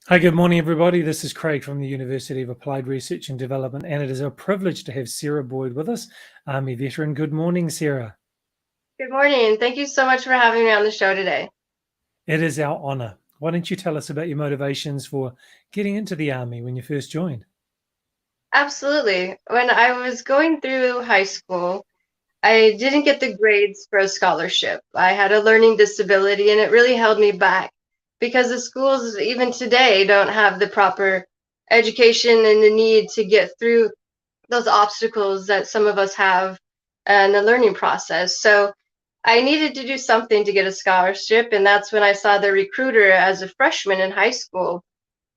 Hi, good morning, everybody. This is Craig from the University of Applied Research and Development, and it is a privilege to have Sara Boyd with us, Army veteran. Good morning, Sara. Good morning. Thank you so much for having me on the show today. It is our honor. Why don't you tell us about your motivations for getting into the Army when you first joined? Absolutely. When I was going through high school, I didn't get the grades for a scholarship. I had a learning disability, and it really held me back because the schools, even today, don't have the proper education and the need to get through those obstacles that some of us have in the learning process. So I needed to do something to get a scholarship, and that's when I saw the recruiter as a freshman in high school.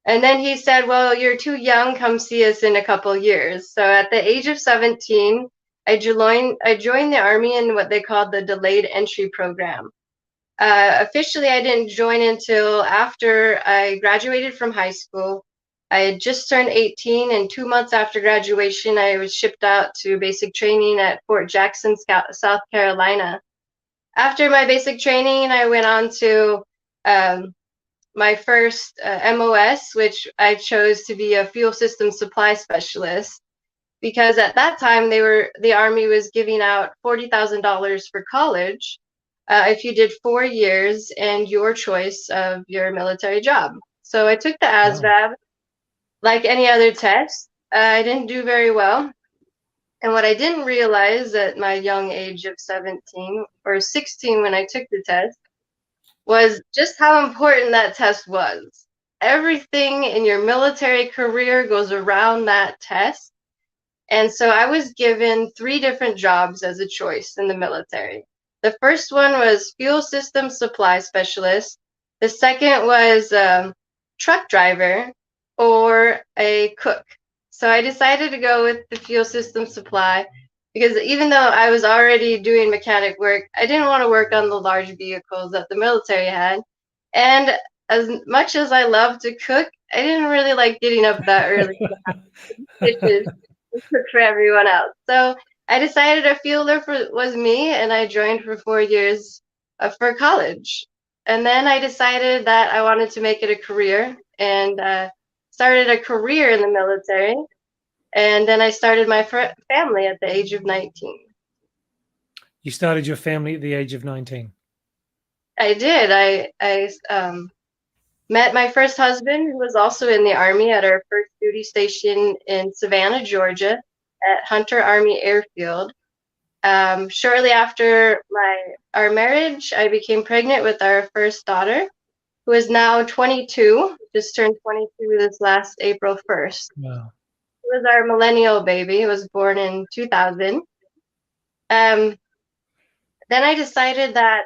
And then he said, "Well, you're too young. Come see us in a couple years." So at the age of 17, I joined the Army in what they called the delayed entry program. Officially, I didn't join until after I graduated from high school. I had just turned 18, and 2 months after graduation, I was shipped out to basic training at Fort Jackson, South Carolina. After my basic training, I went on to um, my first MOS, which I chose to be a fuel system supply specialist, because at that time the Army was giving out $40,000 for college if you did 4 years and your choice of your military job. So I took the Wow. ASVAB like any other test. I didn't do very well. And what I didn't realize at my young age of 17 or 16 when I took the test was just how important that test was. Everything in your military career goes around that test. And so I was given three different jobs as a choice in the military. The first one was fuel system supply specialist. The second was truck driver or a cook. So I decided to go with the fuel system supply because even though I was already doing mechanic work, I didn't want to work on the large vehicles that the military had. And as much as I love to cook, I didn't really like getting up that early to have dishes and cook for everyone else. So I decided a fielder was me, and I joined for 4 years for college. And then I decided that I wanted to make it a career and started a career in the military. And then I started my family at the age of 19. You started your family at the age of 19. I did. I met my first husband, who was also in the Army, at our first duty station in Savannah, Georgia, at Hunter Army Airfield. Shortly after our marriage, I became pregnant with our first daughter, who is now 22, just turned 22 this last April 1st. Wow. It was our millennial baby. He was born in 2000. Um, then I decided that,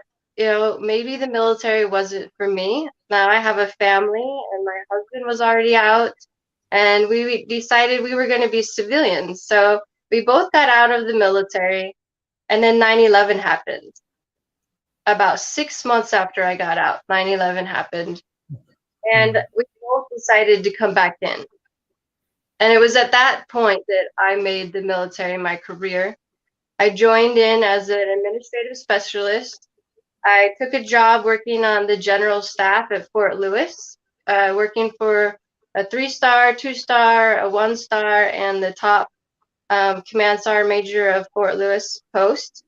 maybe the military wasn't for me. Now I have a family, and my husband was already out, and we decided we were going to be civilians. So we both got out of the military, and then 9/11 happened. About 6 months after I got out, 9/11 happened, and Mm. we both decided to come back in. And it was at that point that I made the military my career. I joined in as an administrative specialist. I took a job working on the general staff at Fort Lewis, working for a 3-star, 2-star, a 1-star, and the top command sergeant major of Fort Lewis post.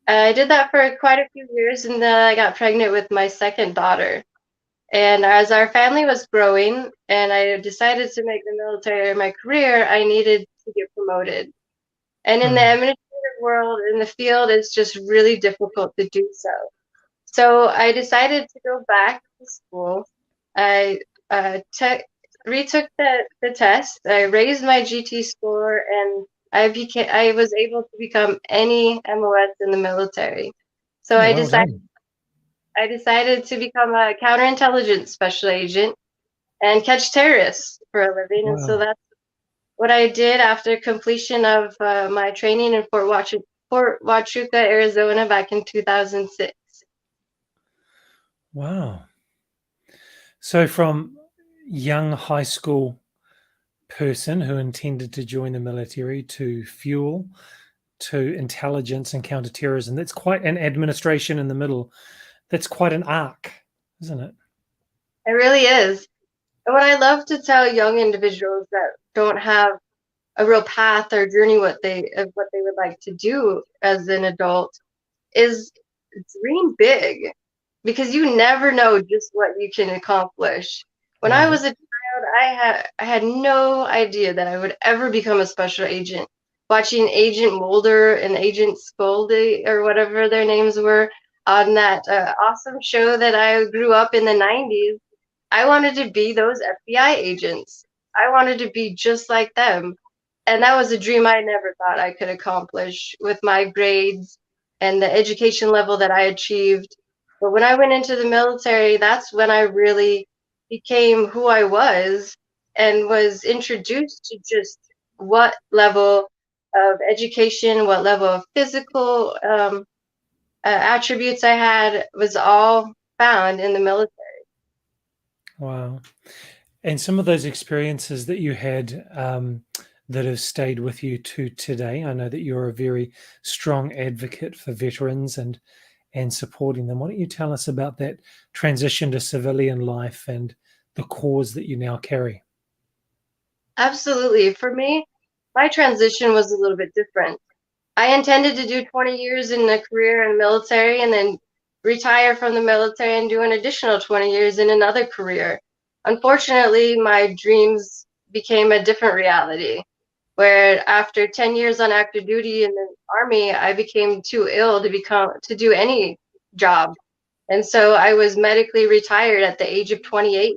I did that for quite a few years, and then I got pregnant with my second daughter. And as our family was growing and I decided to make the military my career, I needed to get promoted. And in the Mm. administrative world, in the field, it's just really difficult to do so. So I decided to go back to school. I retook the test. I raised my GT score, and I was able to become any MOS in the military. So Oh, well done. I decided to become a counterintelligence special agent and catch terrorists for a living. And so Wow. that's what I did after completion of my training in Fort Huachuca, Arizona, back in 2006. Wow. So from young high school person who intended to join the military to fuel to intelligence and counterterrorism, that's quite an administration in the middle. That's quite an arc, isn't it? It really is. And what I love to tell young individuals that don't have a real path or journey of what they would like to do as an adult is dream big, because you never know just what you can accomplish. When I Right. was a child, I had no idea that I would ever become a special agent. Watching Agent Mulder and Agent Scully or whatever their names were on that awesome show that I grew up in the 90s, I wanted to be those FBI agents. I wanted to be just like them. And that was a dream I never thought I could accomplish with my grades and the education level that I achieved. But when I went into the military, that's when I really became who I was and was introduced to just what level of education, what level of physical attributes I had was all found in the military. Wow. And some of those experiences that you had that have stayed with you to today, I know that you're a very strong advocate for veterans and supporting them. Why don't you tell us about that transition to civilian life and the cause that you now carry? Absolutely. For me, my transition was a little bit different. I intended to do 20 years in a career in military and then retire from the military and do an additional 20 years in another career. Unfortunately, my dreams became a different reality, where after 10 years on active duty in the army, I became too ill to do any job. And so I was medically retired at the age of 28.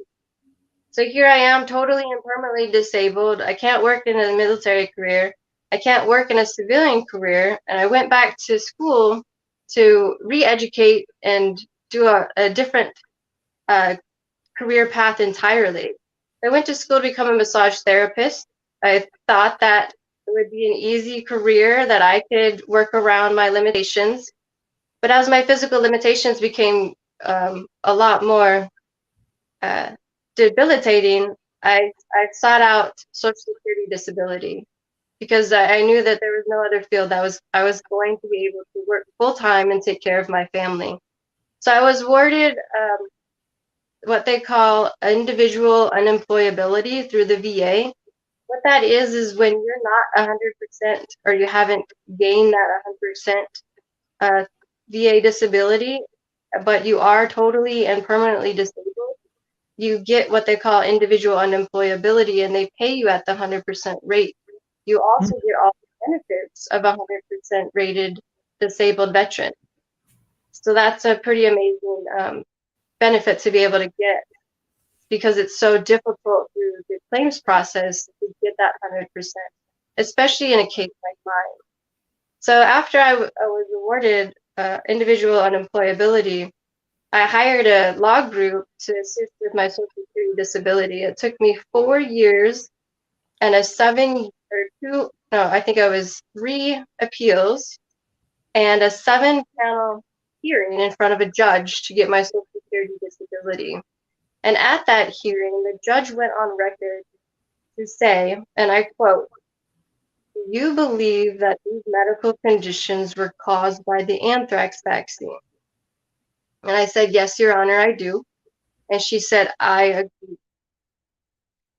So here I am, totally and permanently disabled. I can't work in a military career. I can't work in a civilian career. And I went back to school to re-educate and do a different uh, career path entirely. I went to school to become a massage therapist. I thought that it would be an easy career that I could work around my limitations. But as my physical limitations became a lot more uh, debilitating, I sought out Social Security disability because I knew that there was no other field that I was going to be able to work full time and take care of my family. So I was awarded what they call individual unemployability through the VA. What that is when you're not 100% or you haven't gained that 100% VA disability, but you are totally and permanently disabled, you get what they call individual unemployability and they pay you at the 100% rate. You Hmm. also get all the benefits of a 100% rated disabled veteran. So that's a pretty amazing benefit to be able to get because it's so difficult through the claims process to get that 100%, especially in a case like mine. So after I was awarded individual unemployability, I hired a law group to assist with my Social Security disability. It took me 4 years and a seven or two, no, I think I was three appeals and a seven panel hearing in front of a judge to get my Social Security disability. And at that hearing, the judge went on record to say, and I quote, "Do you believe that these medical conditions were caused by the anthrax vaccine?" And I said, "Yes, Your Honor, I do." And she said, "I agree."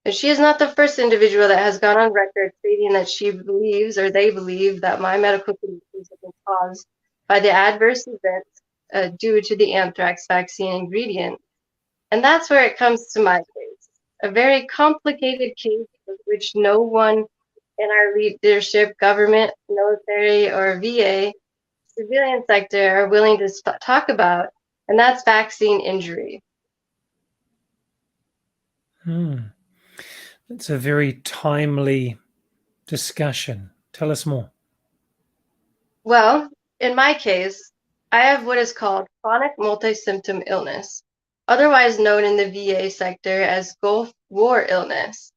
And she is not the first individual that has gone on record stating that she believes or they believe that my medical conditions have been caused by the adverse events due to the anthrax vaccine ingredient. And that's where it comes to my case. A very complicated case of which no one in our leadership, government, military, or VA, civilian sector are willing to talk about, and that's vaccine injury. Hmm. It's a very timely discussion. Tell us more. Well, in my case, I have what is called chronic multisymptom illness, otherwise known in the VA sector as Gulf War illness.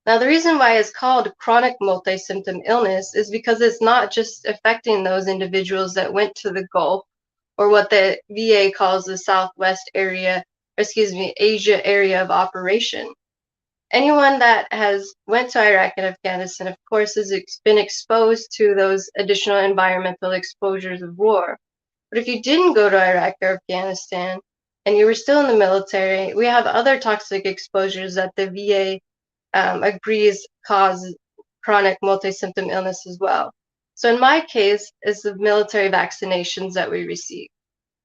Now, the reason why it's called chronic multisymptom illness is because it's not just affecting those individuals that went to the Gulf or what the VA calls the Southwest area, or excuse me, Asia area of operation. Anyone that has went to Iraq and Afghanistan, of course, has been exposed to those additional environmental exposures of war. But if you didn't go to Iraq or Afghanistan and you were still in the military, we have other toxic exposures that the VA agrees cause chronic multi-symptom illness as well. So in my case, it's the military vaccinations that we receive.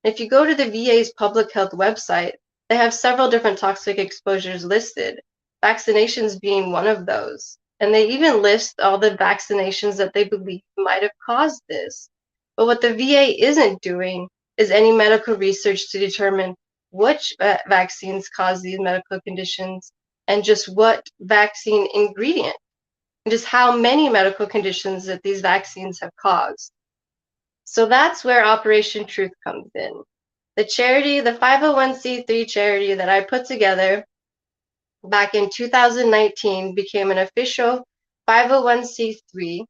If you go to the VA's public health website, they have several different toxic exposures listed, vaccinations being one of those. And they even list all the vaccinations that they believe might have caused this. But what the VA isn't doing is any medical research to determine which vaccines cause these medical conditions and just what vaccine ingredient, and just how many medical conditions that these vaccines have caused. So that's where Operation Truth comes in. The charity, the 501c3 charity that I put together back in 2019 became an official 501c3.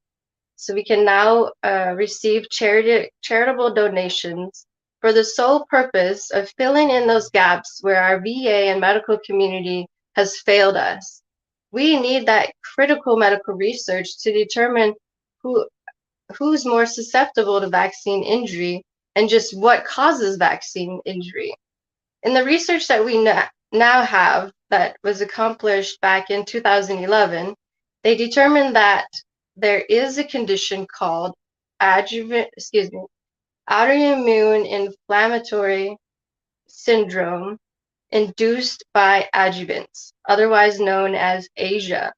So we can now receive charitable donations for the sole purpose of filling in those gaps where our VA and medical community has failed us. We need that critical medical research to determine who's more susceptible to vaccine injury and just what causes vaccine injury. In the research that we now have that was accomplished back in 2011, they determined that there is a condition called autoimmune inflammatory syndrome induced by adjuvants, otherwise known as ASIA.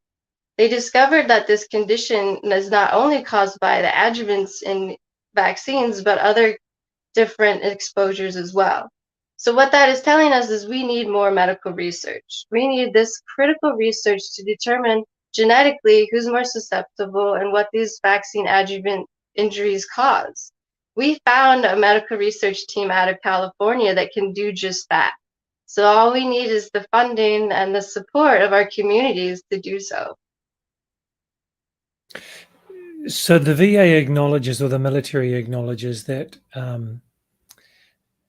They discovered that this condition is not only caused by the adjuvants in vaccines, but other different exposures as well. So what that is telling us is we need more medical research. We need this critical research to determine genetically who's more susceptible and what these vaccine adjuvant injuries cause. We found a medical research team out of California that can do just that. So all we need is the funding and the support of our communities to do so. So the VA acknowledges, or the military acknowledges, that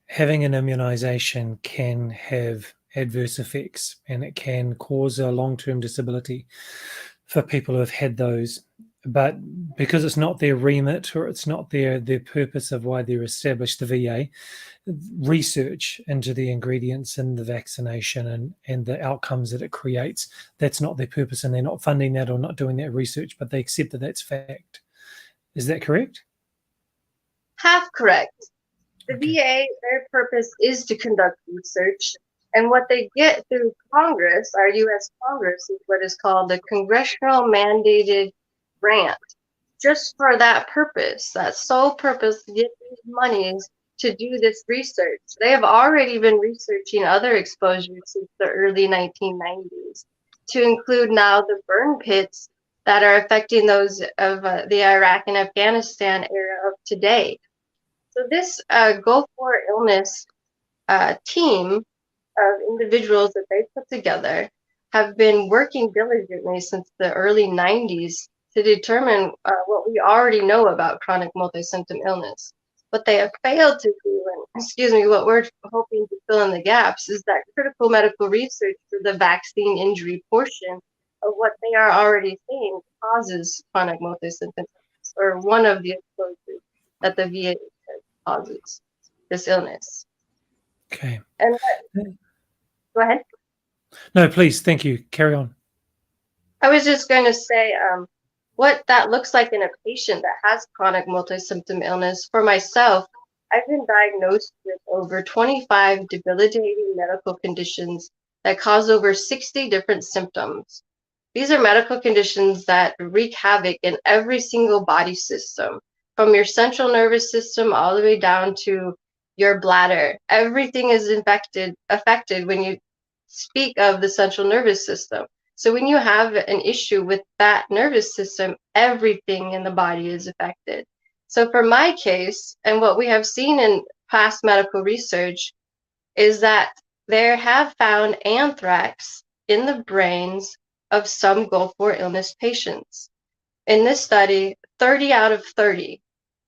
having an immunization can have adverse effects and it can cause a long-term disability for people who have had those. But because it's not their remit, or it's not their purpose of why they're established, the VA, research into the ingredients in the vaccination and the outcomes that it creates, that's not their purpose, and they're not funding that or not doing that research, but they accept that that's fact. Is that correct? Half correct. The VA, their purpose is to conduct research, and what they get through Congress, our U.S. Congress, is what is called the Congressional Mandated Grant, just for that purpose, that sole purpose, to get these monies to do this research. They have already been researching other exposures since the early 1990s, to include now the burn pits that are affecting those of the Iraq and Afghanistan era of today. So this Gulf War illness team of individuals that they put together have been working diligently since the early 90s to determine what we already know about chronic multi-symptom illness. What they have failed to do, and what we're hoping to fill in the gaps, is that critical medical research for the vaccine injury portion of what they are already saying causes chronic multi-symptom illness, or one of the exposures that the VA causes this illness. Okay. And go ahead. No, please. Thank you. Carry on. I was just going to say what that looks like in a patient that has chronic multi-symptom illness. For myself, I've been diagnosed with over 25 debilitating medical conditions that cause over 60 different symptoms. These are medical conditions that wreak havoc in every single body system, from your central nervous system all the way down to your bladder. Everything is affected when you speak of the central nervous system. So when you have an issue with that nervous system, everything in the body is affected. So for my case, and what we have seen in past medical research, is that they have found anthrax in the brains of some Gulf War illness patients. In this study, 30 out of 30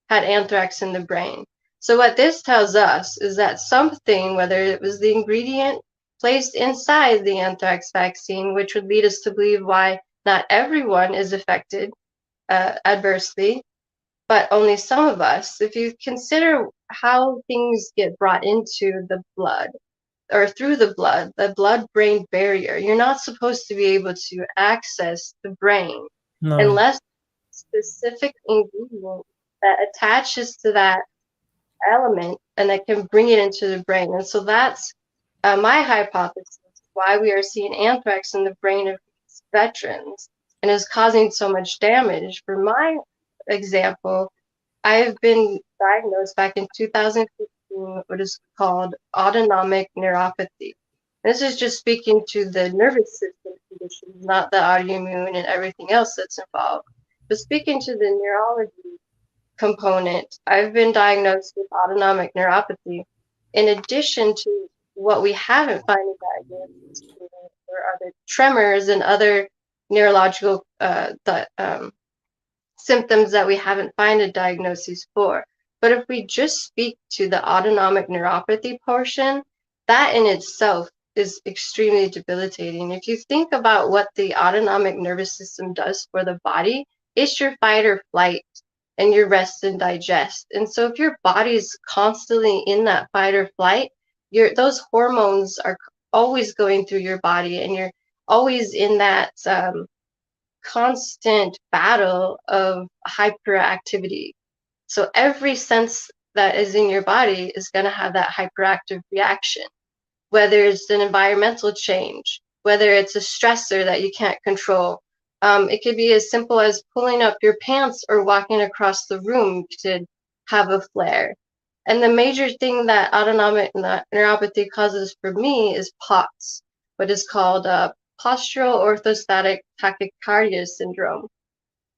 had anthrax in the brain. So what this tells us is that something, whether it was the ingredient placed inside the anthrax vaccine, which would lead us to believe why not everyone is affected adversely, but only some of us. If you consider how things get brought into the blood, or through the blood-brain barrier. You're not supposed to be able to access the brain No. unless specific ingredient that attaches to that element and that can bring it into the brain. And so that's my hypothesis why we are seeing anthrax in the brain of these veterans and is causing so much damage. For my example, I've been diagnosed back in 2015 what is called autonomic neuropathy. This is just speaking to the nervous system conditions, not the autoimmune and everything else that's involved. But speaking to the neurology component, I've been diagnosed with autonomic neuropathy. In addition to what we haven't finally diagnosed, there are the tremors and other neurological symptoms that we haven't found a diagnosis for. But if we just speak to the autonomic neuropathy portion, that in itself is extremely debilitating. If you think about what the autonomic nervous system does for the body, it's your fight or flight and your rest and digest. And so if your body is constantly in that fight or flight, those hormones are always going through your body and you're always in that constant battle of hyperactivity. So every sense that is in your body is going to have that hyperactive reaction, whether it's an environmental change, whether it's a stressor that you can't control. It could be as simple as pulling up your pants or walking across the room to have a flare. And the major thing that autonomic neuropathy causes for me is POTS, what is called postural orthostatic tachycardia syndrome.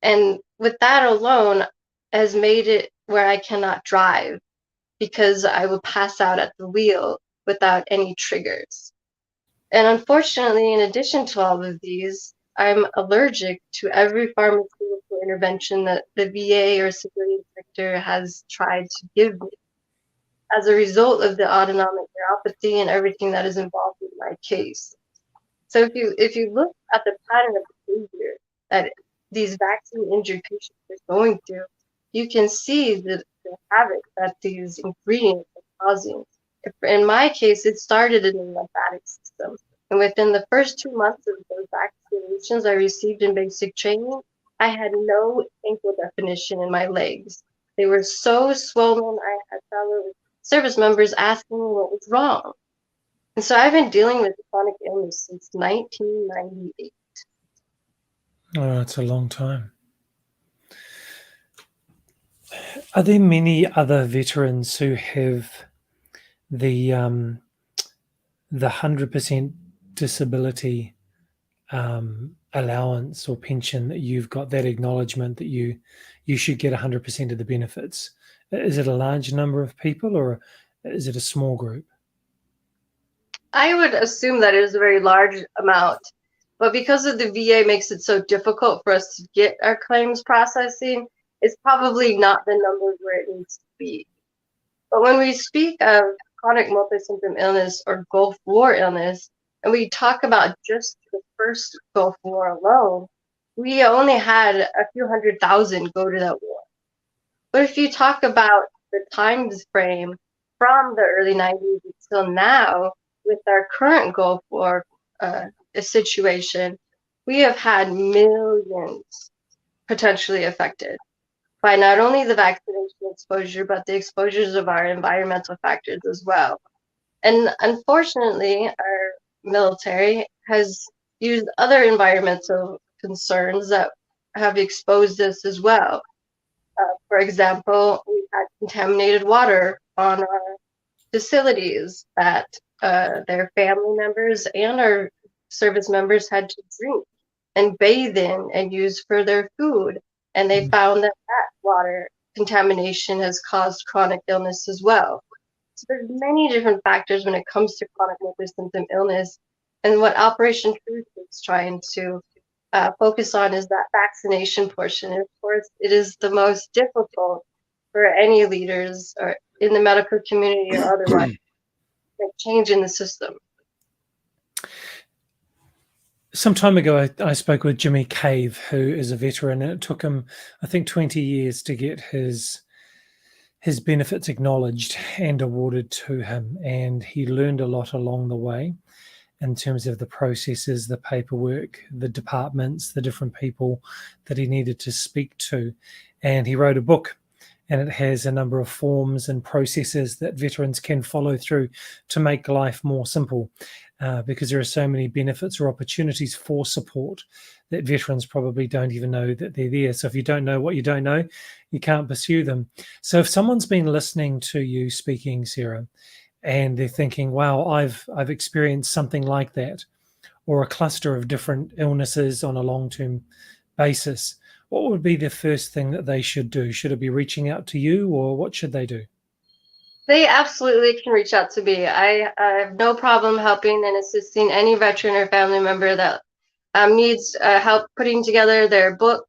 And with that alone has made it where I cannot drive because I will pass out at the wheel without any triggers. And unfortunately, in addition to all of these, I'm allergic to every pharmaceutical intervention that the VA or civilian sector has tried to give me as a result of the autonomic neuropathy and everything that is involved in my case. So if you look at the pattern of behavior that these vaccine injured patients are going through, you can see the havoc that these ingredients are causing. In my case, it started in the lymphatic system. And within the first 2 months of those vaccinations I received in basic training, I had no ankle definition in my legs. They were so swollen, I had fellow service members asking me what was wrong. And so I've been dealing with chronic illness since 1998. Oh, it's a long time. Are there many other veterans who have the 100% disability allowance or pension that you've got, that acknowledgement that you should get 100% of the benefits? Is it a large number of people or is it a small group? I would assume that it is a very large amount, but because of the VA makes it so difficult for us to get our claims processing, it's probably not the numbers where it needs to be. But when we speak of chronic multisymptom illness or Gulf War illness, and we talk about just the first Gulf War alone, we only had a few 100,000 go to that war. But if you talk about the time frame from the early 90s until now, with our current Gulf War situation, we have had millions potentially affected by not only the vaccination exposure, but the exposures of our environmental factors as well. And unfortunately, our military has used other environmental concerns that have exposed us as well. For example, we had contaminated water on our facilities that their family members and our service members had to drink and bathe in and use for their food. And they found that water contamination has caused chronic illness as well. So there's many different factors when it comes to chronic multisymptom illness. And what Operation Truth is trying to focus on is that vaccination portion. And of course, it is the most difficult for any leaders or in the medical community or otherwise make change in the system. Some time ago, I spoke with Jimmy Cave, who is a veteran, and it took him, I think, 20 years to get his his benefits acknowledged and awarded to him. And he learned a lot along the way in terms of the processes, the paperwork, the departments, the different people that he needed to speak to. And he wrote a book, and it has a number of forms and processes that veterans can follow through to make life more simple, because there are so many benefits or opportunities for support that veterans probably don't even know that they're there. So if you don't know what you don't know, you can't pursue them. So if someone's been listening to you speaking, Sara, and they're thinking, wow, I've experienced something like that, or a cluster of different illnesses on a long-term basis, what would be the first thing that they should do? Should it be reaching out to you, or what should they do? They absolutely can reach out to me. I have no problem helping and assisting any veteran or family member that needs help putting together their book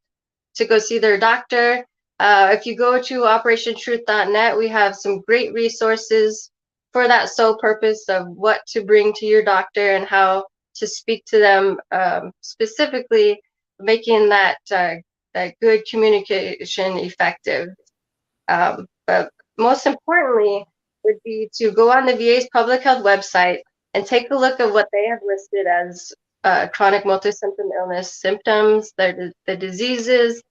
to go see their doctor. If you go to operationtruth.net, we have some great resources for that sole purpose of what to bring to your doctor and how to speak to them, specifically making that good communication effective. But most importantly would be to go on the VA's public health website and take a look at what they have listed as chronic multisymptom illness symptoms, the diseases,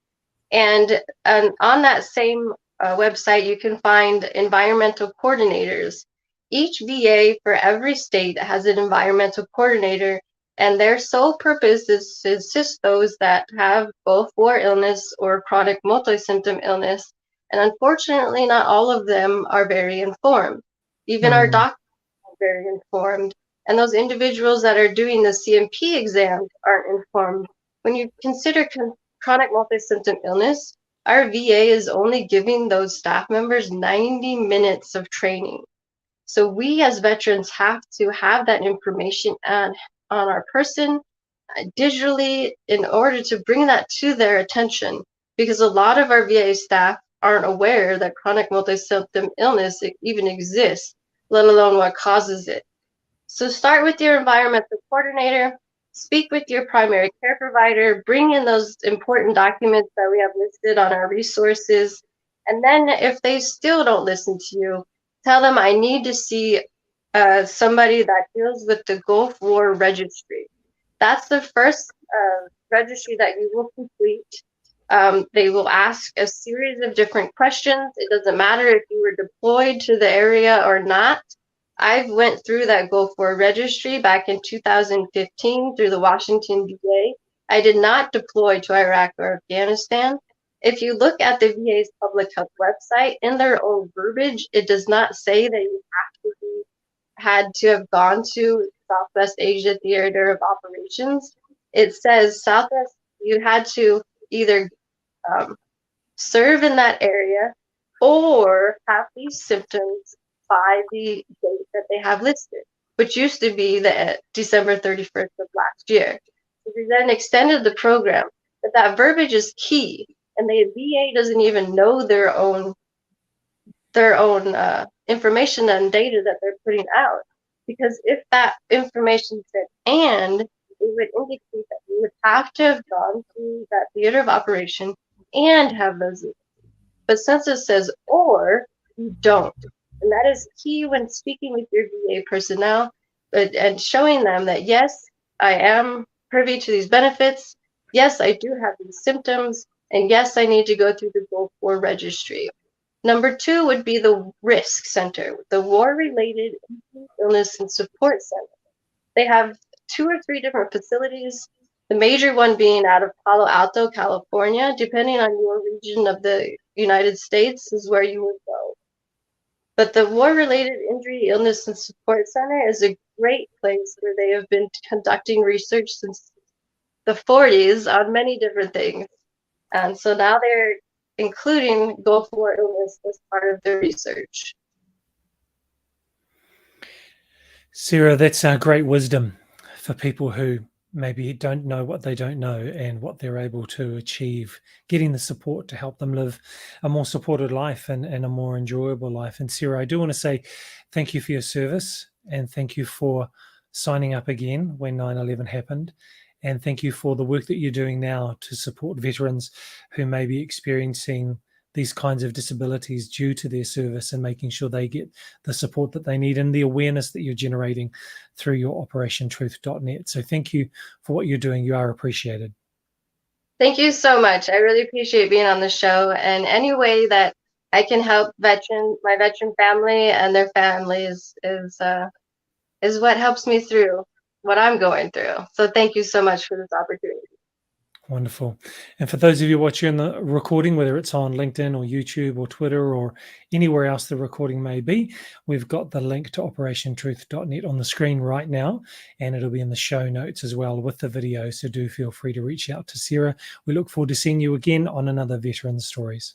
and on that same website, you can find environmental coordinators. Each VA for every state has an environmental coordinator, and their sole purpose is to assist those that have both war illness or chronic multi-symptom illness. And unfortunately, not all of them are very informed. Even our doctors are very informed. And those individuals that are doing the CMP exams aren't informed. When you consider chronic multi-symptom illness, our VA is only giving those staff members 90 minutes of training. So we as veterans have to have that information on our person digitally in order to bring that to their attention, because a lot of our VA staff aren't aware that chronic multi-symptom illness even exists, let alone what causes it. So start with your environmental coordinator, speak with your primary care provider, bring in those important documents that we have listed on our resources. And then if they still don't listen to you, tell them I need to see somebody that deals with the Gulf War Registry. That's the first registry that you will complete. They will ask a series of different questions. It doesn't matter if you were deployed to the area or not. I went through that Gulf War Registry back in 2015 through the Washington VA. I did not deploy to Iraq or Afghanistan. If you look at the VA's public health website, in their own verbiage, it does not say that you had to have gone to Southwest Asia Theater of Operations. It says Southwest, you had to either serve in that area or have these symptoms by the date that they have listed, which used to be the December 31st of last year. So they then extended the program, but that verbiage is key, and the VA doesn't even know their own information and data that they're putting out, because if that information said and, it would indicate that you would have to have gone to that theater of operation and have those. But since it says or, you don't. And that is key when speaking with your VA personnel and showing them that, yes, I am privy to these benefits. Yes, I do have these symptoms. And yes, I need to go through the Gulf War Registry. Number 2 would be the Risk Center, the War-Related Illness and Support Center. They have 2 or 3 different facilities, the major one being out of Palo Alto, California. Depending on your region of the United States is where you would go. But the War-Related Injury, Illness, and Support Center is a great place where they have been conducting research since the 40s on many different things. And so now they're including Gulf War illness as part of their research. Sara, that's great wisdom for people who maybe don't know what they don't know and what they're able to achieve, getting the support to help them live a more supported life and a more enjoyable life. And Sara, I do want to say thank you for your service, and thank you for signing up again when 9/11 happened. And thank you for the work that you're doing now to support veterans who may be experiencing these kinds of disabilities due to their service, and making sure they get the support that they need and the awareness that you're generating through your operationtruth.net. So thank you for what you're doing. You are appreciated. Thank you so much. I really appreciate being on the show, and any way that I can help my veteran family and their families is what helps me through what I'm going through. So thank you so much for this opportunity. Wonderful. And for those of you watching the recording, whether it's on LinkedIn or YouTube or Twitter or anywhere else the recording may be, we've got the link to operationtruth.net on the screen right now, and it'll be in the show notes as well with the video. So do feel free to reach out to Sara. We look forward to seeing you again on another Veteran Stories.